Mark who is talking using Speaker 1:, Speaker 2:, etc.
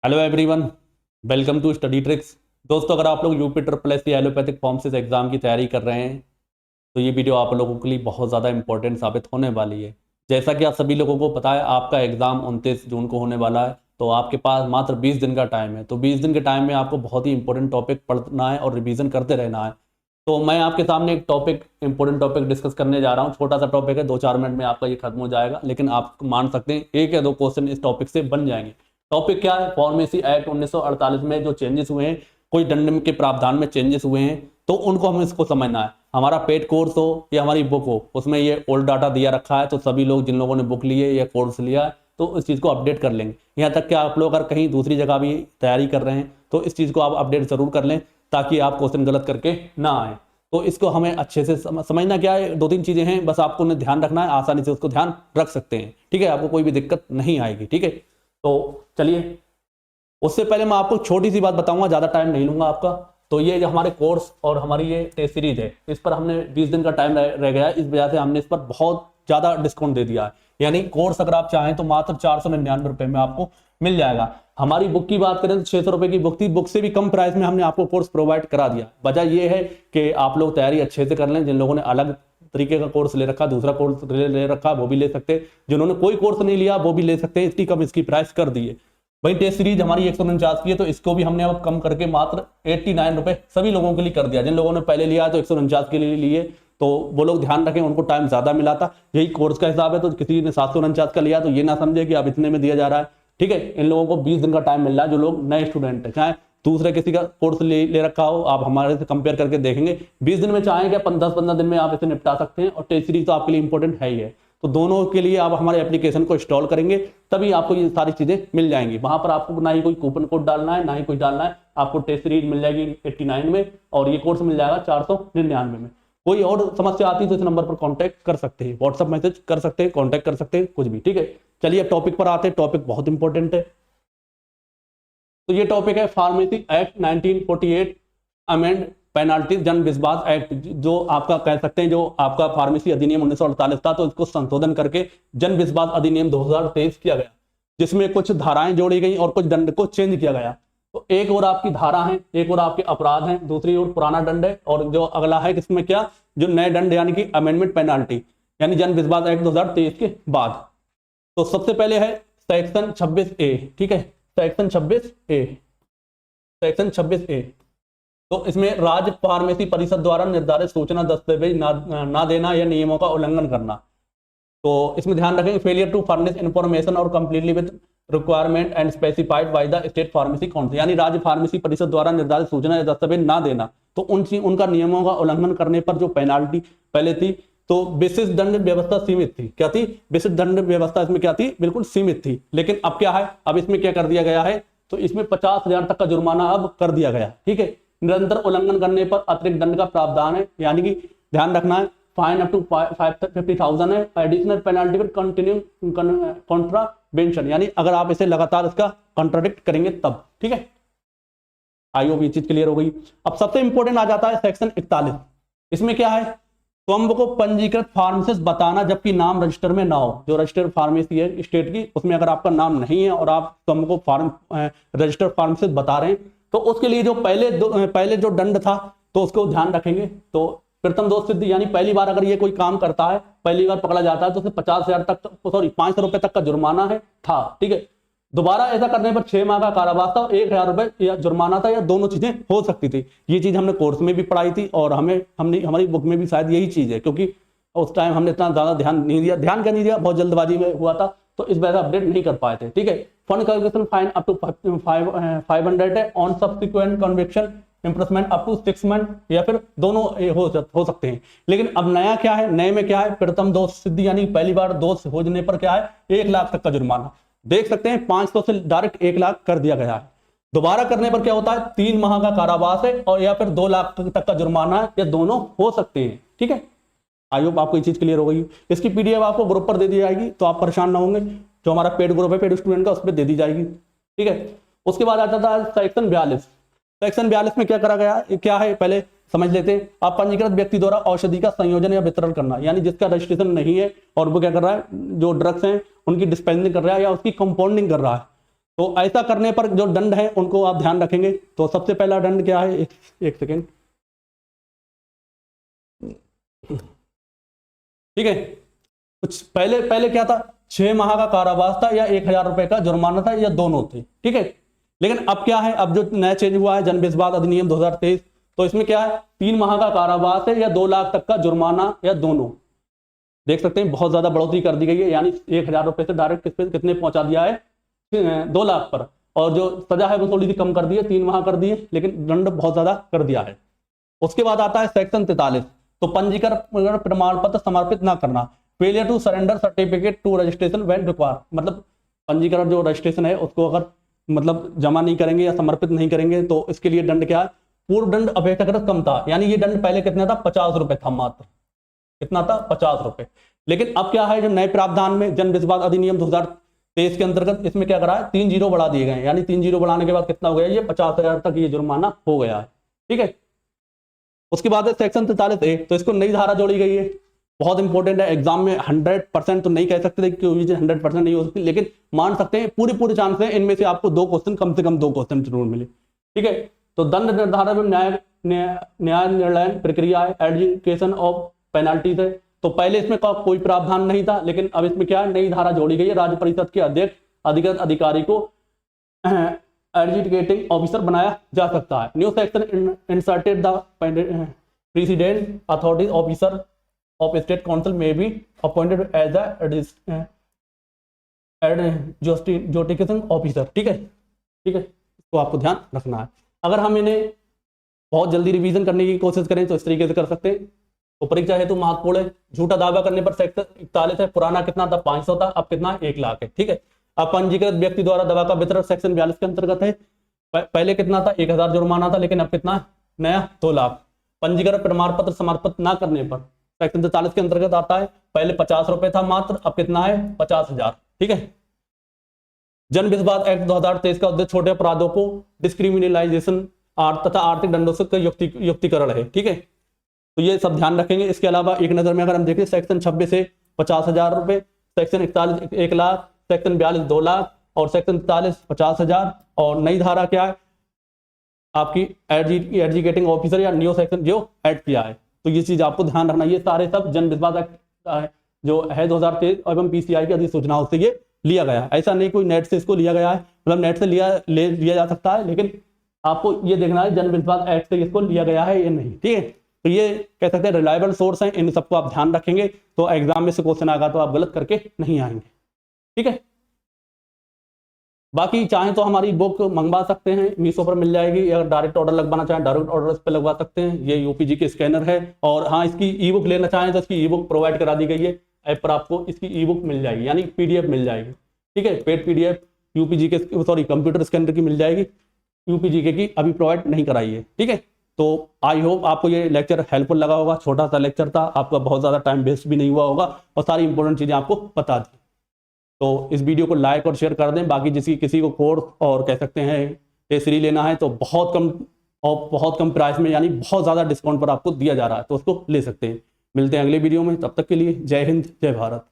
Speaker 1: Hello everyone, welcome to study tricks. दोस्तों, अगर आप लोग यूपी ट्रिपल एस या एलोपैथिक फार्मेसिस्ट एग्जाम की तैयारी कर रहे हैं तो ये वीडियो आप लोगों के लिए बहुत ज़्यादा इंपॉर्टेंट साबित होने वाली है। जैसा कि आप सभी लोगों को पता है, आपका एग्ज़ाम 29 जून को होने वाला है, तो आपके पास मात्र 20 दिन का टाइम है। तो 20 दिन के टाइम में आपको बहुत ही इंपॉर्टेंट टॉपिक पढ़ना है और रिवीजन करते रहना है। तो मैं आपके सामने एक इंपॉर्टेंट टॉपिक डिस्कस करने जा रहा हूँ। छोटा सा टॉपिक है, 2-4 मिनट में आपका ये खत्म हो जाएगा, लेकिन आप मान सकते हैं 1 या 2 क्वेश्चन इस टॉपिक से बन जाएंगे। टॉपिक क्या है? फार्मेसी एक्ट 1948 में जो चेंजेस हुए हैं, कोई दंड के प्रावधान में चेंजेस हुए हैं, तो उनको हमें इसको समझना है। हमारा पेड कोर्स हो या हमारी बुक हो, उसमें ये ओल्ड डाटा दिया रखा है। तो सभी लोग जिन लोगों ने बुक ली है या कोर्स लिया है तो इस चीज़ को अपडेट कर लेंगे। यहाँ तक कि आप लोग अगर कहीं दूसरी जगह भी तैयारी कर रहे हैं तो इस चीज़ को आप अपडेट जरूर कर लें, ताकि आप क्वेश्चन गलत करके ना आए। तो इसको हमें अच्छे से समझना क्या है, 2-3 चीज़ें हैं, बस आपको उन्हें ध्यान रखना है, आसानी से उसको ध्यान रख सकते हैं। ठीक है, आपको कोई भी दिक्कत नहीं आएगी। ठीक है, तो चलिए, उससे पहले मैं आपको छोटी सी बात बताऊंगा, ज़्यादा टाइम नहीं लूंगा आपका। तो ये जो हमारे कोर्स और हमारी ये टेस्ट सीरीज है, इस पर हमने 20 दिन का टाइम रह गया है, इस वजह से हमने इस पर बहुत ज़्यादा डिस्काउंट दे दिया है। यानी कोर्स अगर आप चाहें तो मात्र 499 रुपये में आपको मिल जाएगा। हमारी बुक की बात करें तो 600 रुपये की बुक थी, बुक से भी कम प्राइस में हमने आपको कोर्स प्रोवाइड करा दिया। वजह यह है कि आप लोग तैयारी अच्छे से कर लें। जिन लोगों ने अलग तरीके का कोर्स ले रखा, दूसरा कोर्स ले रखा, वो भी ले सकते हैं। जिन्होंने कोई कोर्स नहीं लिया वो भी ले सकते हैं। इसकी कम इसकी प्राइस कर दी है। भाई टेस्ट सीरीज हमारी 149 की है, तो इसको भी हमने अब कम करके मात्र 89 रुपए सभी लोगों के लिए कर दिया। जिन लोगों ने पहले लिया तो 149 के लिए लिए, तो वो लोग ध्यान रखें, उनको टाइम ज्यादा मिला था। यही कोर्स का हिसाब है। तो किसी ने 749 का लिया तो ये ना समझे कि अब इतने में दिया जा रहा है। ठीक है, इन लोगों को 20 दिन का टाइम मिल रहा है। जो लोग नए स्टूडेंट है, चाहे दूसरे किसी का कोर्स ले रखा हो, आप हमारे से कंपेयर करके देखेंगे 20 दिन में चाहें क्या 10-15 दिन में आप इसे निपटा सकते हैं। और टेस्ट सीरीज तो आपके लिए इंपॉर्टेंट है ही है। तो दोनों के लिए आप हमारे एप्लीकेशन को इंस्टॉल करेंगे, तभी आपको ये सारी चीजें मिल जाएंगी। वहां पर आपको ना ही कोई कूपन कोड डालना है, ना ही कोई डालना है। आपको टेस्ट सीरीज मिल जाएगी 89 में और ये कोर्स मिल जाएगा 499 में। कोई और समस्या आती है तो इस नंबर पर कांटेक्ट कर सकते हैं, व्हाट्सएप मैसेज कर सकते हैं, कांटेक्ट कर सकते हैं, कुछ भी। ठीक है, चलिए अब टॉपिक पर आते हैं। टॉपिक बहुत इंपॉर्टेंट है। तो ये टॉपिक है फार्मेसी एक्ट 1948 अमेंड पेनाल्टी जन विश्वास एक्ट। जो आपका कह सकते हैं, जो आपका फार्मेसी अधिनियम 1948 था, तो इसको संशोधन करके जन विश्वास अधिनियम 2023 किया गया, जिसमें कुछ धाराएं जोड़ी गई और कुछ दंड को चेंज किया गया। तो एक और आपकी धारा है, एक और आपके अपराध हैं, दूसरी ओर पुराना दंड है, और जो अगला है किसमें क्या, जो नए दंड यानी कि अमेंडमेंट पेनाल्टी, यानी जन विश्वास एक्ट 2023 के बाद। तो सबसे पहले है सेक्शन 26A। ठीक है, सेक्शन 26A, सेक्शन 26A। तो इसमें राज्य फार्मेसी परिषद द्वारा निर्धारित सूचना दस्तावेज ना देना या नियमों का उल्लंघन करना। तो इसमें ध्यान रखें, फेलियर टू फर्निश इंफॉर्मेशन और completely with requirement and specified by the state pharmacy council, यानी राज्य फार्मेसी परिषद द्वारा निर्धारित सूचना या दस्तावेज ना देना, तो उनका नियमों का उल्लंघन करने पर जो पेनाल्टी पहले थी, तो विशिष्ट दंड व्यवस्था सीमित थी। क्या थी? विशिष्ट दंड व्यवस्था इसमें क्या थी? बिल्कुल सीमित थी। लेकिन अब क्या है, अब इसमें क्या कर दिया गया है, तो इसमें 50,000 तक का जुर्माना अब कर दिया गया। ठीक है, निरंतर उल्लंघन करने पर अतिरिक्त दंड का प्रावधान है, यानी कि ध्यान रखना है, फाइन अप टू 50,000 है, एडिशनल पेनाल्टी पर कंटिन्यू कॉन्ट्रावेंशन, यानी अगर आप इसे लगातार इसका कॉन्ट्राडिक्ट करेंगे तब। ठीक है, आई होप ये चीज क्लियर हो गई। अब सबसे इंपॉर्टेंट आ जाता है सेक्शन 41। इसमें क्या है, स्वयं को पंजीकृत फार्मासिस्ट बताना जबकि नाम रजिस्टर में ना हो। जो रजिस्टर्ड फार्मेसी है स्टेट की, उसमें अगर आपका नाम नहीं है और आप स्वयं को रजिस्टर्ड फार्मासिस्ट बता रहे हैं, तो उसके लिए जो पहले जो दंड था, तो उसको ध्यान रखेंगे। तो प्रथम दोष सिद्धि, यानी पहली बार अगर ये कोई काम करता है, पहली बार पकड़ा जाता है, तो उसे 50,000 तक, सॉरी 500 रुपए तक का जुर्माना है था। ठीक है, दोबारा ऐसा करने पर 6 माह का कारावास था, 1,000 रुपए या जुर्माना था, या दोनों चीजें हो सकती थी। ये चीज हमने कोर्स में भी पढ़ाई थी और हमने हमारी बुक में भी शायद यही चीज है, क्योंकि उस टाइम हमने इतना ज्यादा ध्यान नहीं दिया, बहुत जल्दबाजी में हुआ था, तो इस वजह से अपडेट नहीं कर पाए थे। ठीक है, fund calculation fine up to 500 है, on subsequent conviction imprisonment up to 6 month, या फिर दोनों हो सकते हैं। लेकिन अब नया क्या है, नए में क्या है, प्रथम दोष सिद्धि, यानी पहली बार दोष हो जाने पर क्या है, 1 लाख तक का जुर्माना। देख सकते हैं 500 से डायरेक्ट 1 लाख कर दिया गया है। दोबारा करने पर क्या होता है, 3 माह का कारावास है, और या फिर 2 लाख तक का जुर्माना है, या दोनों हो सकते हैं। ठीक है, आई होप आपको ये चीज क्लियर हो गई। इसकी पीडीएफ आपको ग्रुप पर दे दी जाएगी, तो आप परेशान ना होंगे। जो हमारा पेड ग्रुप है पेड स्टूडेंट का, उस पर दे दी जाएगी। ठीक है, उसके बाद आता था सेक्शन 42। सेक्शन 42 में क्या करा गया, क्या है पहले समझ लेते हैं। आप पंजीकृत व्यक्ति द्वारा औषधि का संयोजन या वितरण करना, यानी जिसका रजिस्ट्रेशन नहीं है और वो क्या कर रहा है, जो ड्रग्स हैं उनकी डिस्पेंसिंग कर रहा है या उसकी कंपाउंडिंग कर रहा है, तो ऐसा करने पर जो दंड है उनको आप ध्यान रखेंगे। तो सबसे पहला दंड क्या है, एक सेकेंड, ठीक है। कुछ पहले पहले क्या था, 6 माह का कारावास था या 1,000 रुपए का जुर्माना था, या दोनों थे, ठीक है। लेकिन अब क्या है, अब जो नया चेंज हुआ है जन विवाद अधिनियम 2023, तो इसमें क्या है, 3 माह का कारावास है या 2 लाख तक का जुर्माना, या दोनों। देख सकते हैं बहुत ज्यादा बढ़ोतरी कर दी गई है, यानी 1,000 रुपए से डायरेक्ट कितने पहुंचा दिया है, 2 लाख पर। और जो सजा है वो थोड़ी सी कम कर दी है, 3 माह कर दी है, लेकिन दंड बहुत ज्यादा कर दिया है। उसके बाद आता है सेक्शन 43, तो पंजीकरण प्रमाण पत्र समर्पित ना करना, failure to surrender certificate to registration when required, मतलब पंजीकरण जो रजिस्ट्रेशन है उसको अगर मतलब जमा नहीं करेंगे या समर्पित नहीं करेंगे तो इसके लिए दंड क्या है, पूर्व दंड अपेक्षाकृत कम था, यानी ये दंड पहले कितना था, 50 रुपए था मात्र, कितना था, 50 रुपए। लेकिन अब क्या है, जो नए प्रावधान में जन विवाद अधिनियम 2023 के अंतर्गत इसमें क्या करा है, 3 जीरो बढ़ा दिए गए, यानी 3 जीरो बढ़ाने के बाद कितना हो गया, ये 50,000 तक ये जुर्माना हो गया है, ठीक है। उसके बाद है सेक्शन 43A, तो इसको नई धारा जोड़ी गई है, बहुत इंपॉर्टेंट है। एग्जाम में 100% तो नहीं कह सकते कि 100% नहीं हो सकती, लेकिन मान सकते हैं पूरे चांस है इनमें से आपको 2 क्वेश्चन, कम से कम 2 क्वेश्चन जरूर मिले, ठीक है। तो दंड निर्धारण में न्याय निर्णय प्रक्रिया है, एडजुडिकेशन ऑफ पेनाल्टीज है। तो पहले इसमें कोई प्रावधान नहीं था, लेकिन अब इसमें क्या है, नई धारा जोड़ी गई है, राज्य परिषद के अध्यक्ष अधिकृत अधिकारी को एडजुडिकेटिंग ऑफिसर बनाया जा सकता है। New section inserted the president authority officer of state council may be appointed as adjudication officer, ठीक है, ठीक है। इसको आपको ध्यान रखना है। अगर हम इन्हें बहुत जल्दी रिवीजन करने की कोशिश करें तो इस तरीके से कर सकते हैं। तो परीक्षा हेतु महत्वपूर्ण है, झूठा दावा करने पर सेक्शन 41 है, पुराना कितना था, 500 था, अब कितना, 1 लाख है, ठीक है। अब पंजीकृत व्यक्ति द्वारा दवा का वितरण सेक्शन 42 के अंतर्गत है, पहले कितना था, 1,000 जुर्माना था, लेकिन अब कितना, नया 2 लाख। पंजीकरण प्रमाण पत्र समर्पित ना करने पर सेक्शन 43 के अंतर्गत आता है, पहले 50 रुपए था मात्र, अब कितना है, 50,000, ठीक है। जन विवाद एक्ट 2023 का उद्देश्य छोटे अपराधों को डिस्क्रिमिनलाइजेशन तथा आर्थिक दंडों से युक्तिकरण है, ठीक है। तो ये सब ध्यान रखेंगे। इसके अलावा एक नजर में अगर हम देखें, सेक्शन 26 से 50,000 रुपए, सेक्शन 41 1 लाख, सेक्शन 42 2 लाख, और सेक्शन 43 50,000, और नई धारा क्या है आपकी, एडजुडिकेटिंग ऑफिसर या न्यू सेक्शन जो ऐड किया है। तो ये चीज आपको ध्यान रखना, ये सारे सब जन विवाद एक्ट जो है 2023 एवं पीसीआई की अधिसूचनाओं से ये लिया गया है। ऐसा नहीं कोई नेट से इसको लिया गया है, मतलब नेट से लिया जा सकता है, लेकिन आपको ये देखना है जन विवाद एक्ट से इसको लिया गया है या नहीं, ठीक है। तो ये कह सकते हैं रिलायबल सोर्स हैं, इन सबको आप ध्यान रखेंगे, तो एग्जाम में से क्वेश्चन आएगा तो आप गलत करके नहीं आएंगे, ठीक है। बाकी चाहें तो हमारी बुक मंगवा सकते हैं, मीशो पर मिल जाएगी, अगर डायरेक्ट ऑर्डर लगवाना चाहें डायरेक्ट ऑर्डर इस पर लगवा सकते हैं। ये यूपीजी के स्कैनर है, और हाँ इसकी ई बुक लेना चाहें तो इसकी ई बुक प्रोवाइड करा दी गई है ऐप पर, आपको इसकी ई बुक मिल जाएगी, यानी पीडीएफ मिल जाएगी, ठीक है। पेड पीडीएफ यूपीजी के कंप्यूटर स्कैनर की मिल जाएगी, यूपीजी की अभी प्रोवाइड नहीं कराई है, ठीक है। तो आई होप आपको ये लेक्चर हेल्पफुल लगा होगा, छोटा सा लेक्चर था, आपका बहुत ज़्यादा टाइम वेस्ट भी नहीं हुआ होगा, और सारी इंपॉर्टेंट चीज़ें आपको बता दी। तो इस वीडियो को लाइक और शेयर कर दें। बाकी किसी को कोर्स और कह सकते हैं टेसरी लेना है तो बहुत कम प्राइस में, यानी बहुत ज़्यादा डिस्काउंट पर आपको दिया जा रहा है, तो उसको ले सकते हैं। मिलते हैं अगले वीडियो में, तब तक के लिए जय हिंद जय भारत।